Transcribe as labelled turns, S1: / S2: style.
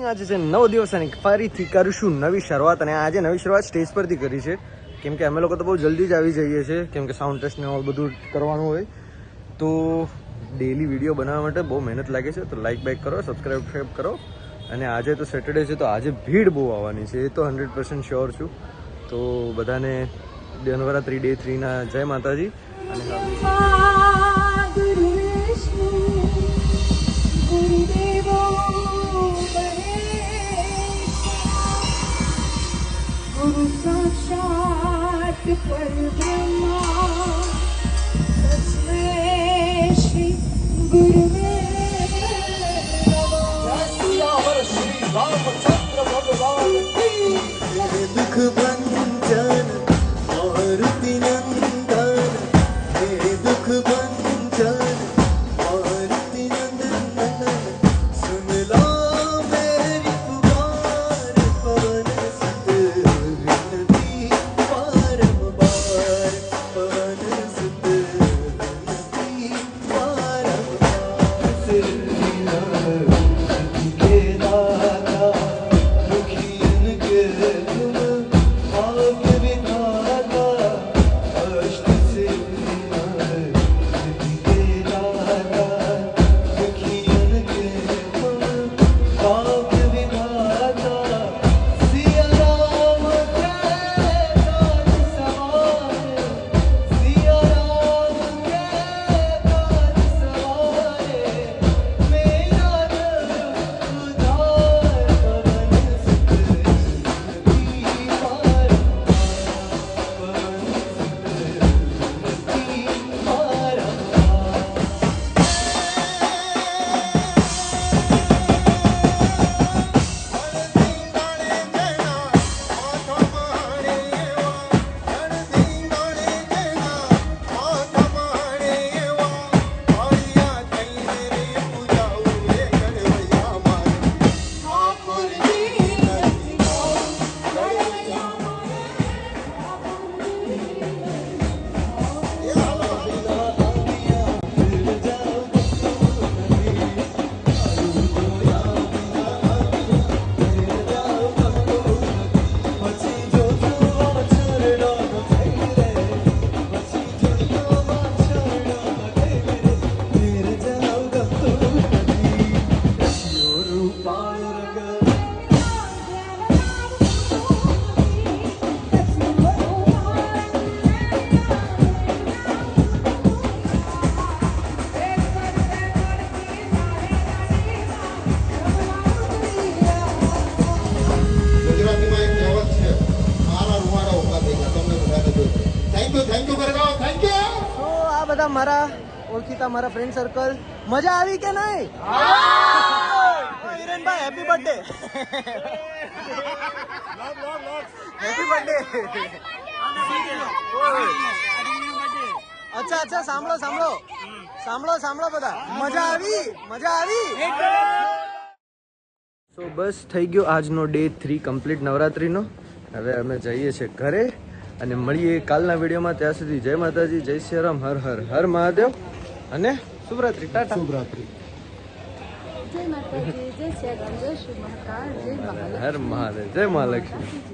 S1: Morning. આજે છે 9 દિવસ અને ફરીથી કરીશું નવી શરૂઆત. અને આજે નવી શરૂઆત સ્ટેજ પરથી કરી છે, કેમ કે અમે લોકો તો બહુ જલ્દી જ આવી જઈએ છીએ, કેમ કે સાઉન્ડ ટેસ્ટ ને બધું કરવાનું હોય. તો ડેલી વિડીયો બનાવવા માટે બહુ મહેનત લાગે છે. તો લાઇક બાઇક કરો, સબસ્ક્રાઈબ કરો. અને આજે તો સેટરડે છે, તો આજે ભીડ બહુ આવવાની છે, એ તો 100% શ્યોર છું. તો બધાને નવરાત્રી ડે 3 ના જય માતાજી. અને
S2: गुरु साक्षात परब्रह्मा तस्मै श्री गुरुवे नमः। श्री रामचंद्र भगवान की दुख भंजन मारुति नंदन, हे दुख भंजन मारुति नंदन, सुन लो मेरी पुकार पवन सुत विनती बारंबार, पवन सुत विनती बारंबार। सिर के दाता दुखियन के तुम भाग्य विधाता, अष्ट सिद्धि के दाता दुखियन के तुम भाग्य विधाता। सिया राम के काज सवारे, सिया राम के काज सवारे, मेरा दुख उधार पवन सुत विनती बारंबार, पवन सुत विनती बारंबार।
S3: ગુજરાતીમાં એક કહેવત છે, મારા રૂવાડા ઉભા થઈ ગયા. તમને બધાને જોઈ થેન્ક યુ કરી દો. Thank you.
S1: તો આ બધા મારા ઓળખીતા, મારા ફ્રેન્ડ સર્કલ. મજા આવી કે નહીં? હિરેનભાઈ હેપી બર્થડે. Happy birthday. અચ્છા અચ્છા, સાંભળો સાંભળો સાંભળો સાંભળો બધા. મજા આવી, મજા આવી. સો બસ થઈ ગયો આજનો ડે 3 કમ્પ્લીટ નવરાત્રીનો. હવે અમે જઈએ છીએ ઘરે અને મળીએ કાલના વિડીયોમાં. ત્યાં સુધી જય માતાજી, જય શ્રી રામ, હર હર હર મહાદેવ અને શુભરાત્રી. ટાટા. શુભરાત્રી.
S2: जय माता दी, जय श्री राम, जय श्री महाकाल, जय महाकाल,
S1: હર મહાદેવ, જય મહાલક્ષ્મી.